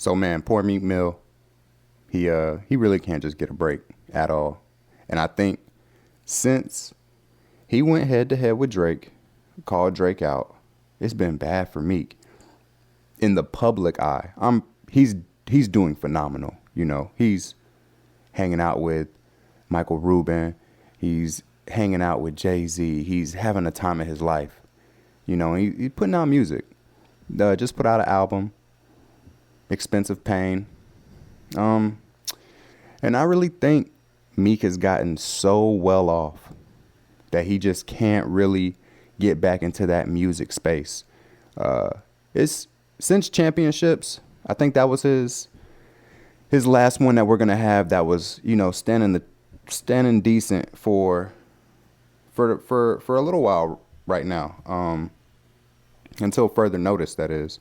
So man, poor Meek Mill, he really can't just get a break at all. And I think since he went head to head with Drake, called Drake out, it's been bad for Meek. In the public eye, he's doing phenomenal. You know, he's hanging out with Michael Rubin. He's hanging out with Jay-Z. He's having a time of his life. You know, he's putting out music. Just put out an album, Expensive Pain. And I really think Meek has gotten so well off that he just can't really get back into that music space. It's since Championships, I think that was his last one that we're gonna have that was, you know, standing decent for a little while right now. Until further notice, that is.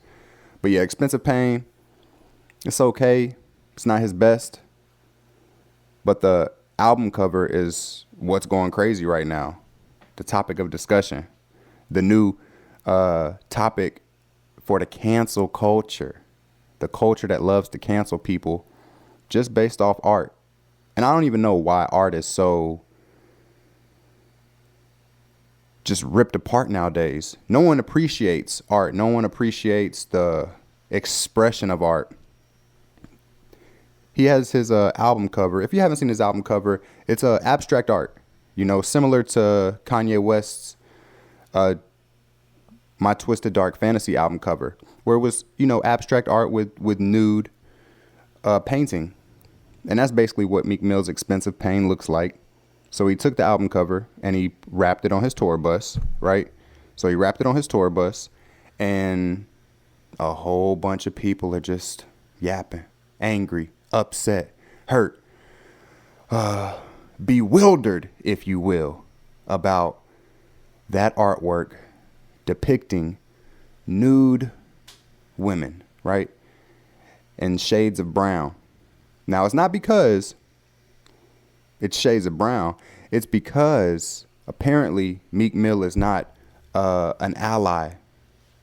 But yeah, Expensive Pain, it's okay. It's not his best. But the album cover is what's going crazy right now. The topic of discussion. The new topic for the cancel culture. The culture that loves to cancel people just based off art. And I don't even know why art is so just ripped apart nowadays. No one appreciates art. No one appreciates the expression of art. He has his album cover. If you haven't seen his album cover, it's abstract art. You know, similar to Kanye West's My Twisted Dark Fantasy album cover, where it was, you know, abstract art with nude painting. And that's basically what Meek Mill's Expensive Pain looks like. So he took the album cover and he wrapped it on his tour bus, right? So he wrapped it on his tour bus, and a whole bunch of people are just yapping, angry, upset, hurt, bewildered, if you will, about that artwork depicting nude women, right? In shades of brown. Now, it's not because it's shades of brown. It's because apparently Meek Mill is not an ally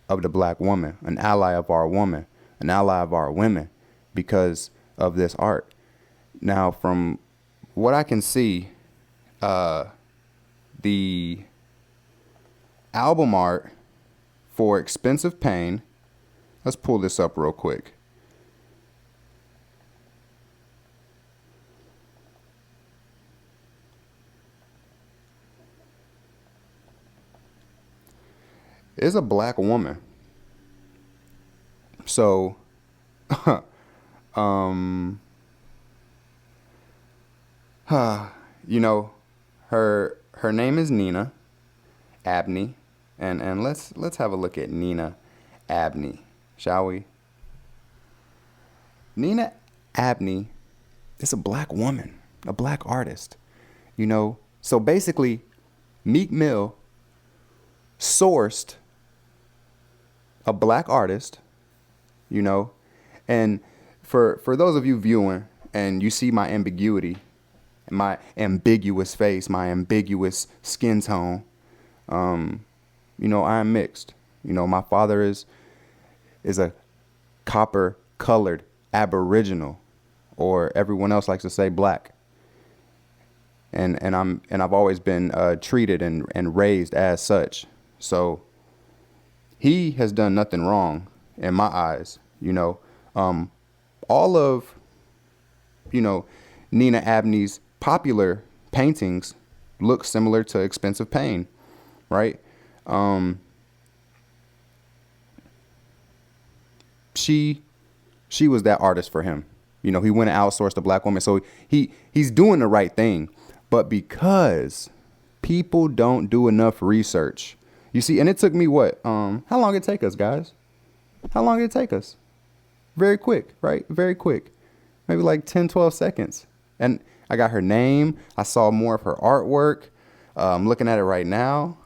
of the black woman, an ally of our woman, an ally of our women because of this art. Now, from what I can see, the album art for Expensive Pain, let's pull this up real quick. Is a black woman. So, you know, her name is Nina Abney, and let's have a look at Nina Abney, shall we? Nina Abney is a black woman, a black artist, you know. So basically, Meek Mill sourced a black artist, you know, and for those of you viewing and you see my ambiguity, my ambiguous face, my ambiguous skin tone, you know, I am mixed. You know, my father is a copper colored Aboriginal, or everyone else likes to say black. And I've always been treated and raised as such. So he has done nothing wrong in my eyes, you know. All of, you know, Nina Abney's popular paintings look similar to Expensive Pain, right? She was that artist for him. You know, he went and outsourced a black woman. So he's doing the right thing. But because people don't do enough research, you see, and it took me what? How long did it take us, guys? How long did it take us? Very quick, right? Very quick. Maybe like 10, 12 seconds. And I got her name. I saw more of her artwork. I'm looking at it right now.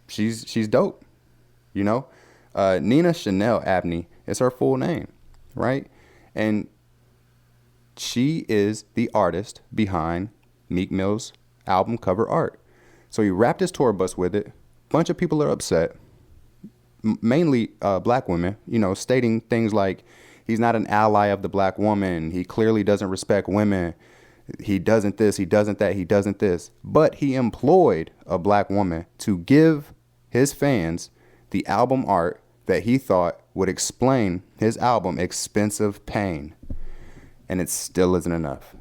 She's dope, you know? Nina Chanel Abney is her full name, right? And she is the artist behind Meek Mill's album cover art. So he wrapped his tour bus with it. Bunch of people are upset. mainly black women, stating things like he's not an ally of the black woman. He clearly doesn't respect women. He doesn't this, he doesn't that, he doesn't this. But he employed a black woman to give his fans the album art that he thought would explain his album, Expensive Pain. And it still isn't enough.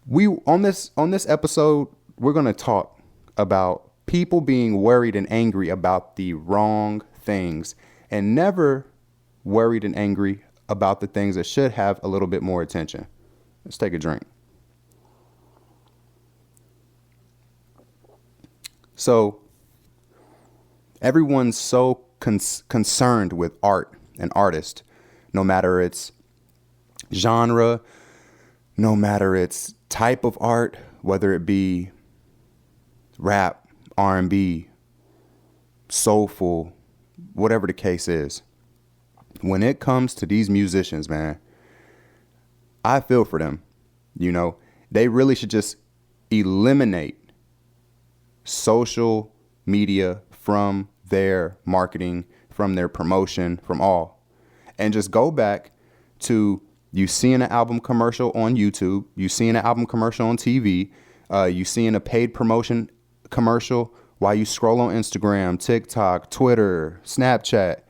We on this episode, we're going to talk about people being worried and angry about the wrong things and never worried and angry about the things that should have a little bit more attention. Let's take a drink. So everyone's so concerned with art and artist, no matter its genre, no matter its type of art, whether it be rap, R&B, soulful, whatever the case is. When it comes to these musicians, man, I feel for them. They really should just eliminate social media from their marketing, from their promotion, from all. And just go back to you seeing an album commercial on YouTube, you seeing an album commercial on TV, you seeing a paid promotion commercial while you scroll on Instagram, TikTok, Twitter, Snapchat,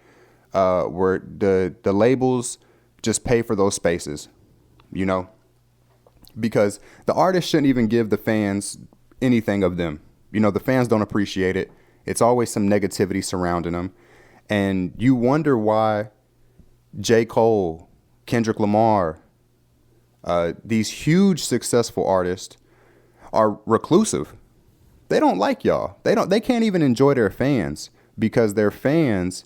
where the labels just pay for those spaces, because the artist shouldn't even give the fans anything of them. The fans don't appreciate it. It's always some negativity surrounding them. And you wonder why J. Cole, Kendrick Lamar, these huge successful artists are reclusive. They don't like y'all. They can't even enjoy their fans because their fans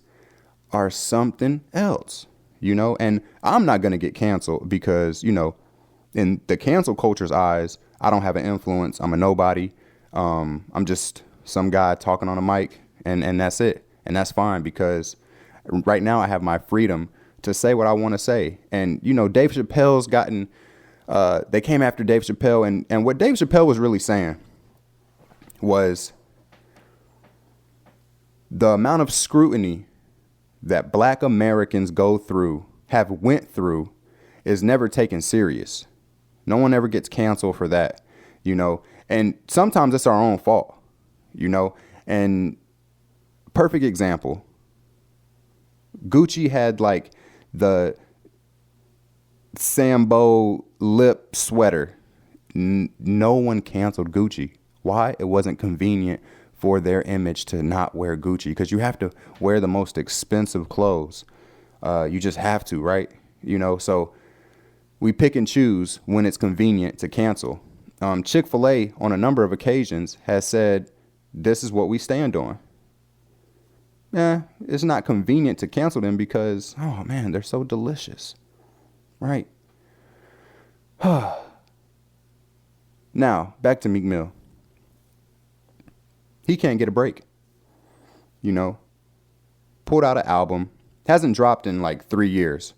are something else, and I'm not going to get canceled because, in the cancel culture's eyes, I don't have an influence. I'm a nobody. I'm just some guy talking on a mic and that's it. And that's fine because right now I have my freedom to say what I want to say. And, Dave Chappelle's gotten, they came after Dave Chappelle and what Dave Chappelle was really saying was the amount of scrutiny that black Americans went through is never taken serious. No one ever gets canceled for that, and sometimes it's our own fault, and perfect example. Gucci had like the Sambo lip sweater. No one canceled Gucci. Why? It wasn't convenient for their image to not wear Gucci because you have to wear the most expensive clothes. You just have to, right? So we pick and choose when it's convenient to cancel. Chick-fil-A on a number of occasions has said, this is what we stand on. It's not convenient to cancel them because, oh man, they're so delicious, right? Now, back to Meek Mill. He can't get a break. Pulled out an album. Hasn't dropped in like 3 years.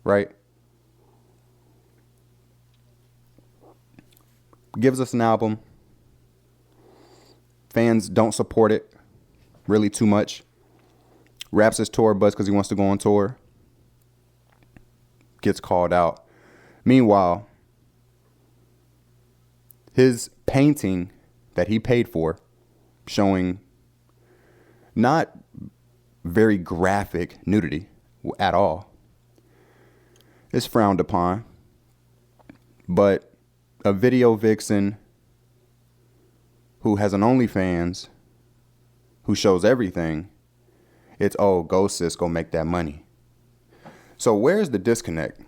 Right? Gives us an album. Fans don't support it really too much. Wraps his tour bus because he wants to go on tour. Gets called out. Meanwhile, his painting that he paid for, showing not very graphic nudity at all, is frowned upon. But a video vixen who has an OnlyFans, who shows everything, it's, oh, go sis, go make that money. So where's the disconnect?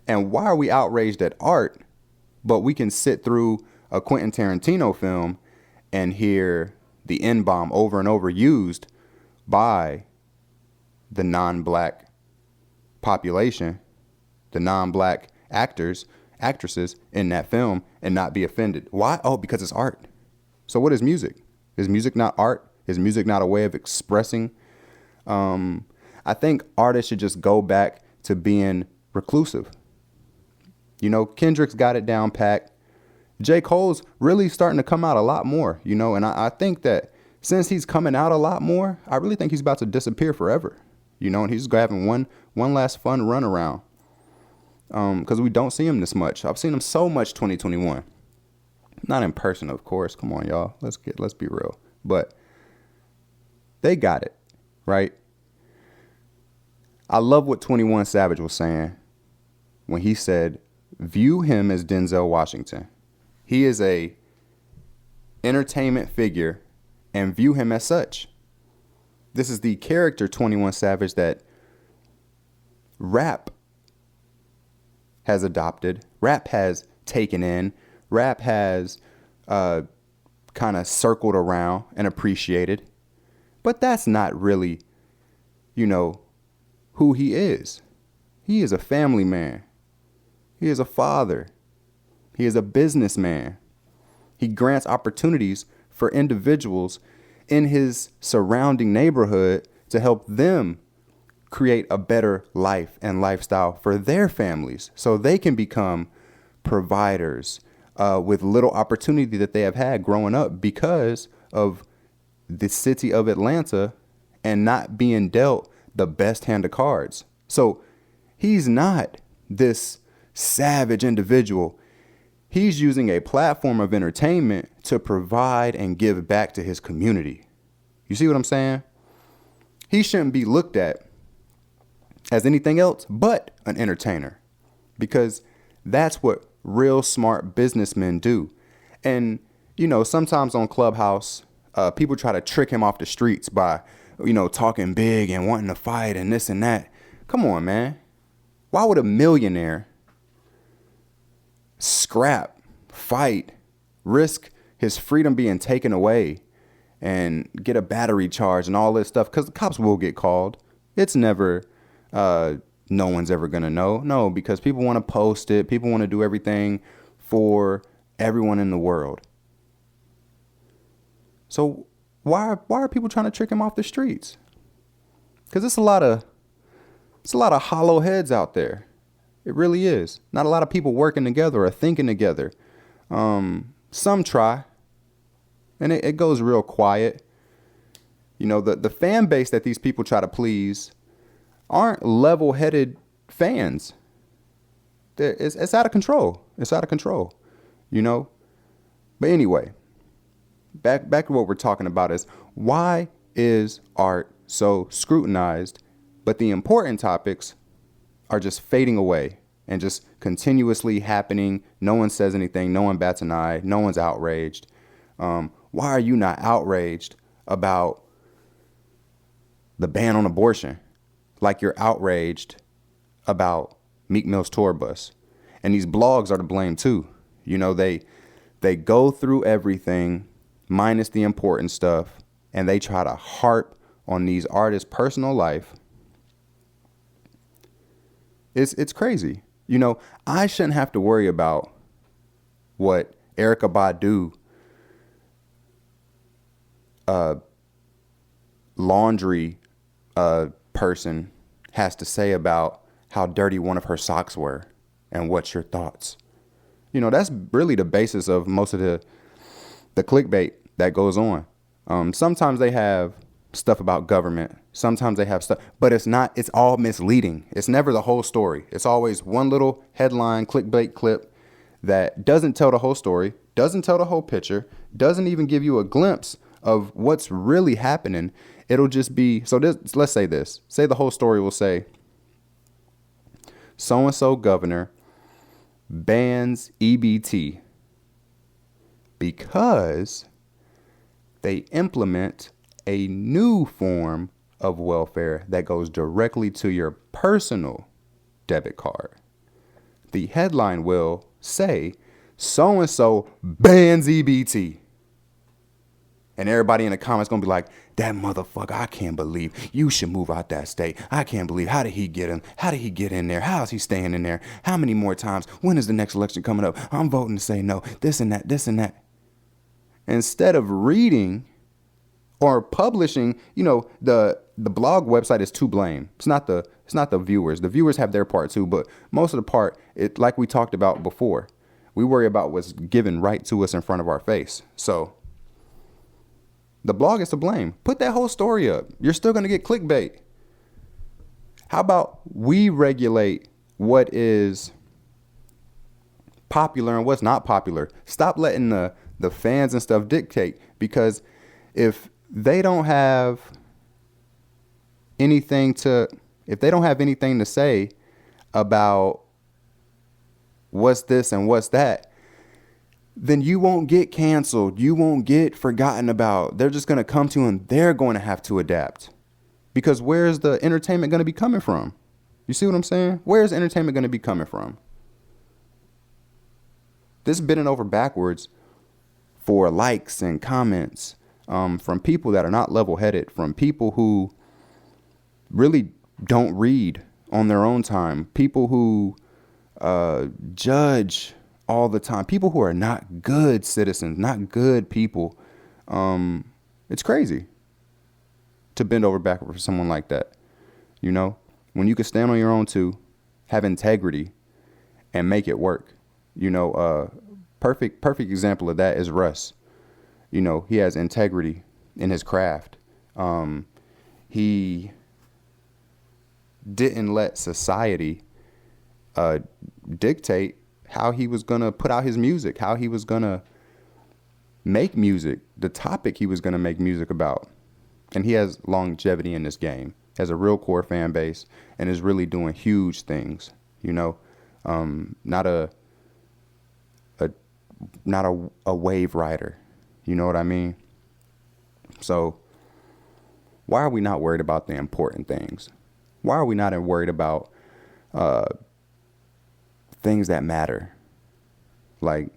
And why are we outraged at art, but we can sit through a Quentin Tarantino film and hear the N-bomb over and over used by the non-black population, the non-black actresses in that film, and not be offended? Why? Oh, because it's art. So what is music? Is music not art? Is music not a way of expressing? I think artists should just go back to being reclusive. Kendrick's got it down pat. J. Cole's really starting to come out a lot more, and I think that since he's coming out a lot more, I really think he's about to disappear forever. And he's just having one last fun run around. Because we don't see him this much. I've seen him so much 2021. Not in person, of course. Come on, y'all. Let's be real. But they got it, right? I love what 21 Savage was saying when he said, view him as Denzel Washington. He is a entertainment figure and view him as such. This is the character 21 Savage that rap has adopted, rap has taken in, rap has kind of circled around and appreciated. But that's not really, who he is. He is a family man. He is a father. He is a businessman. He grants opportunities for individuals in his surrounding neighborhood to help them create a better life and lifestyle for their families so they can become providers with little opportunity that they have had growing up because of the city of Atlanta and not being dealt the best hand of cards. So he's not this savage individual. He's using a platform of entertainment to provide and give back to his community. You see what I'm saying? He shouldn't be looked at as anything else but an entertainer, because that's what real smart businessmen do. And, sometimes on Clubhouse, people try to trick him off the streets by, talking big and wanting to fight and this and that. Come on, man. Why would a millionaire scrap, fight, risk his freedom being taken away and get a battery charge and all this stuff? Because the cops will get called. It's never, no one's ever going to know. No, because people want to post it. People want to do everything for everyone in the world. So why are people trying to trick him off the streets? Because it's a lot of hollow heads out there. It really is. Not a lot of people working together or thinking together. Some try, and it goes real quiet. The fan base that these people try to please aren't level-headed fans. It's out of control. It's out of control, But anyway, back to what we're talking about is, why is art so scrutinized, but the important topics are just fading away and just continuously happening? No one says anything. No one bats an eye. No one's outraged. Why are you not outraged about the ban on abortion like you're outraged about Meek Mill's tour bus? And these blogs are to blame too. They go through everything minus the important stuff, and they try to harp on these artists' personal life. It's crazy. I shouldn't have to worry about what Erykah Badu laundry person has to say about how dirty one of her socks were and what's your thoughts. That's really the basis of most of the clickbait that goes on. Sometimes they have stuff about government. Sometimes they have stuff, but it's all misleading. It's never the whole story. It's always one little headline clickbait clip that doesn't tell the whole story, doesn't tell the whole picture, doesn't even give you a glimpse of what's really happening. It'll just be, let's say this. Say the whole story will say, so-and-so governor bans EBT because they implement a new form of welfare that goes directly to your personal debit card. The headline will say, so-and-so bans EBT. And everybody in the comments going to be like, that motherfucker, I can't believe you should move out that state. I can't believe, how did he get in? How did he get in there? How is he staying in there? How many more times? When is the next election coming up? I'm voting to say no, this and that, this and that. Instead of reading or publishing, the blog website is to blame. It's not the viewers. The viewers have their part too, but most of the part, like we talked about before, we worry about what's given right to us in front of our face. So The blog is to blame. Put that whole story up. You're still going to get clickbait. How about we regulate what is popular and what's not popular? Stop letting the fans and stuff dictate, because if they don't have anything to say about what's this and what's that, then you won't get canceled. You won't get forgotten about. They're just going to come to you and they're going to have to adapt. Because where's the entertainment going to be coming from? You see what I'm saying? Where's entertainment going to be coming from? This is bending over backwards for likes and comments from people that are not level-headed, from people who really don't read on their own time, people who judge all the time, people who are not good citizens, not good people. It's crazy to bend over backward for someone like that. You know, when you can stand on your own too, have integrity, and make it work. You know, perfect example of that is Russ. You know, he has integrity in his craft. He didn't let society dictate how he was going to put out his music, how he was going to make music, the topic he was going to make music about. And he has longevity in this game, has a real core fan base, and is really doing huge things, you know, not a wave rider. You know what I mean? So why are we not worried about the important things? Why are we not worried about things that matter, like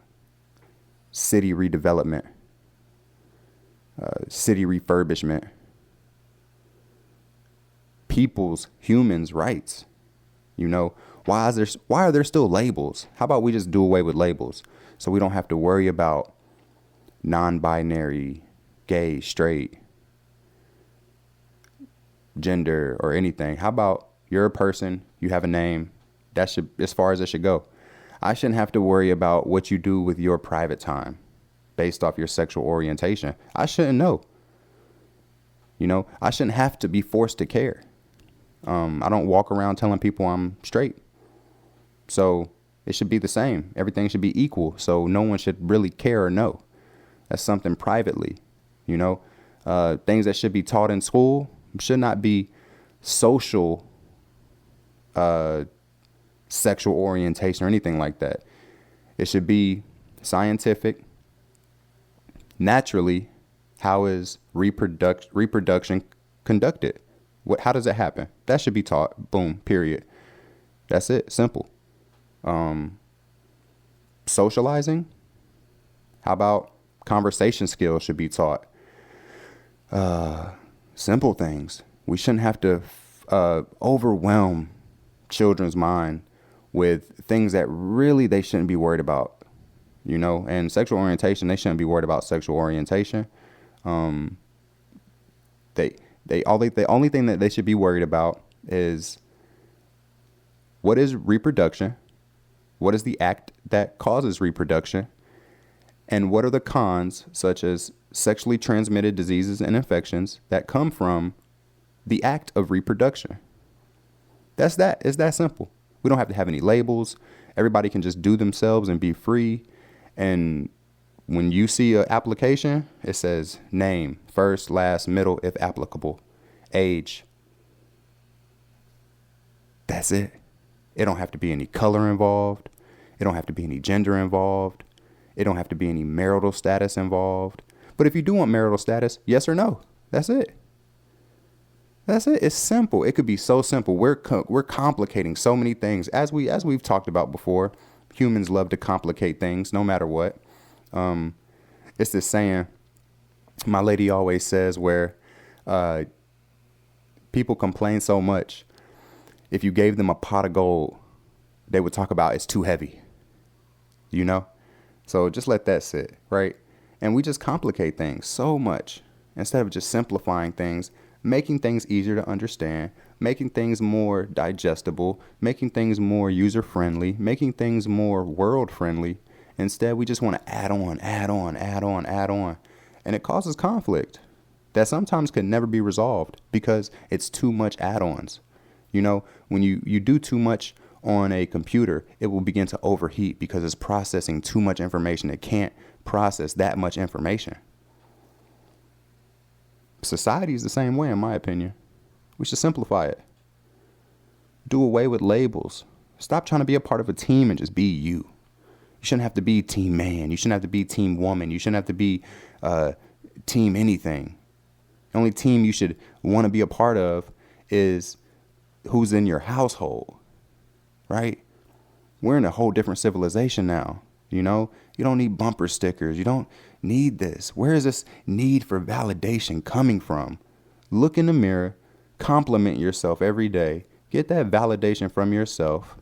city redevelopment, city refurbishment, humans' rights? You know, why are there still labels? How about we just do away with labels so we don't have to worry about non-binary, gay, straight, gender, or anything? How about you're a person, you have a name, that should, as far as it should go. I shouldn't have to worry about what you do with your private time based off your sexual orientation. I shouldn't know. You know, I shouldn't have to be forced to care. I don't walk around telling people I'm straight. So it should be the same. Everything should be equal. So no one should really care or know. That's something privately, you know. Things that should be taught in school should not be social sexual orientation or anything like that. It should be scientific. Naturally, how is reproduction conducted? How does it happen? That should be taught. Boom, period. That's it. Simple. Socializing. How about conversation skills should be taught? Simple things. We shouldn't have to overwhelm children's mind with things that really they shouldn't be worried about, you know. And sexual orientation, they shouldn't be worried about sexual orientation. The only thing that they should be worried about is what is reproduction, what is the act that causes reproduction, and what are the cons, such as sexually transmitted diseases and infections that come from the act of reproduction. That's that. It's that simple. We don't have to have any labels. Everybody can just do themselves and be free. And when you see an application, it says name, first, last, middle, if applicable, age. That's it. It don't have to be any color involved. It don't have to be any gender involved. It don't have to be any marital status involved. But if you do want marital status, yes or no. That's it. That's it. It's simple. It could be so simple. We're complicating so many things. As we've talked about before, humans love to complicate things no matter what. It's this saying my lady always says where people complain so much. If you gave them a pot of gold, they would talk about it's too heavy, you know? So just let that sit, right? And we just complicate things so much instead of just simplifying things, making things easier to understand, making things more digestible, making things more user-friendly, making things more world-friendly. Instead, we just want to add on. And it causes conflict. that sometimes could never be resolved because it's too much add-ons. You know, when you do too much on a computer, it will begin to overheat because it's processing too much information. It can't process that much information. Society is the same way, in my opinion. We should simplify it. Do away with labels. Stop trying to be a part of a team and just be you. You shouldn't have to be team man. You shouldn't have to be team woman. You shouldn't have to be team anything. The only team you should want to be a part of is who's in your household, right? We're in a whole different civilization now. You know, you don't need bumper stickers. You don't need this. Where is this need for validation coming from? Look in the mirror, compliment yourself every day, get that validation from yourself,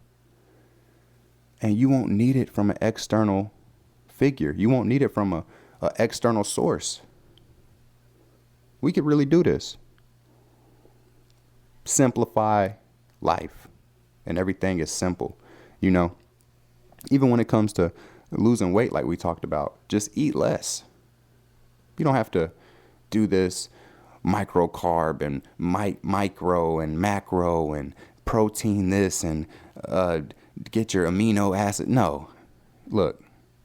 and you won't need it from an external figure. You won't need it from a external source. We could really do this. Simplify life, and everything is simple. You know, even when it comes to losing weight, like we talked about, just eat less. You don't have to do this micro carb and micro and macro and protein this and get your amino acid. No, look,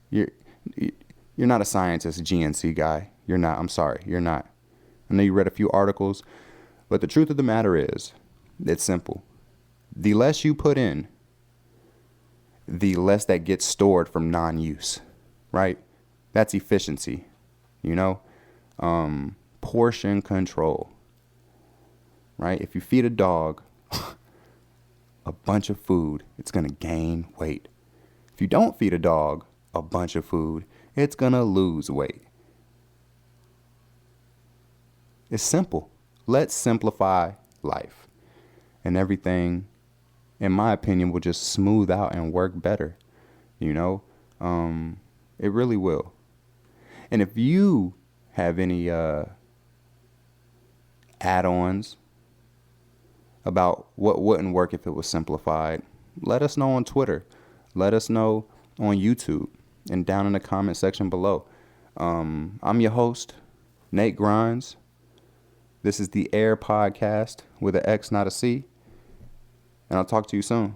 you're not a scientist, GNC guy. You're not. I'm sorry, you're not. I know you read a few articles, but the truth of the matter is, it's simple. The less you put in, the less that gets stored from non-use, right? That's efficiency, you know? Portion control, right? If you feed a dog a bunch of food, it's going to gain weight. If you don't feed a dog a bunch of food, it's going to lose weight. It's simple. Let's simplify life, and everything, in my opinion, will just smooth out and work better. You know, it really will. And if you have any add-ons about what wouldn't work if it was simplified, let us know on Twitter. Let us know on YouTube and down in the comment section below. I'm your host, Nate Grimes. This is the Air Podcast with an X, not a C. And I'll talk to you soon.